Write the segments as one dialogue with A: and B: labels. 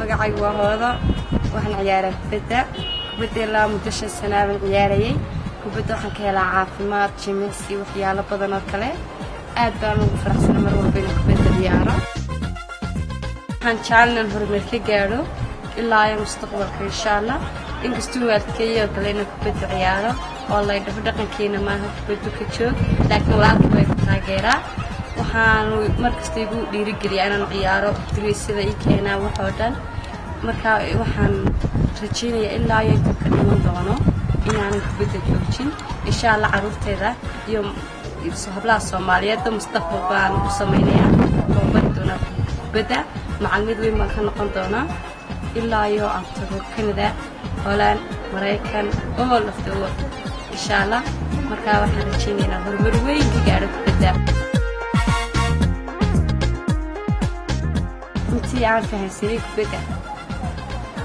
A: magacaygu waa hoodo waxaan ciyaaraa kubadda ilaa muddo 5 sano aan ciyaarayay kubadda waxaan ka helaa caafimaad jimicsi waxyaalo badan oo kale aad baan ugu faraxsanahay mar walba inaan kubadda ciyaaro waxaan jeclaan horumar ka gaaro ilaa mustaqbalka insha Allah inkastoo waalidkayga kale inaan kubadda ciyaaro oo la dhaqankeena maaha kubadda ka joog laakiin walaalkay way taageeraa waxaan markasta igu dhiirigeliyaa inaan ciyaaro dugsiyada ay keenaa wax oo dhan marka waxaan rajaynayaa ilaa ay ka dhiman doono inaan kubadda joojin insha Allah caruurteeda iyo hablaha Soomaaliyeed mustaqbalka u sameeynaya oo bari doona kubadda macallimad weyn ma ka noqon doona ilaa iyo aan tago Canada Holland Mareykan all of the world insha Allah marka waxaan rajaynayaa horumar weyn ka gaaro kubadda intii aan fahansanay kubadda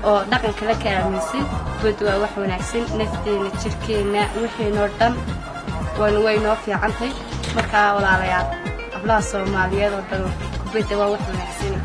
A: oo dhaqanka la kaalmaysan kubadda waa wax wanaagsan nafteena jirkeena wixii oo dhan way noo fiican tahay marka walaalayaal hablaha Soomaaliyeed oo dhan kubadda waa wax wanaagsan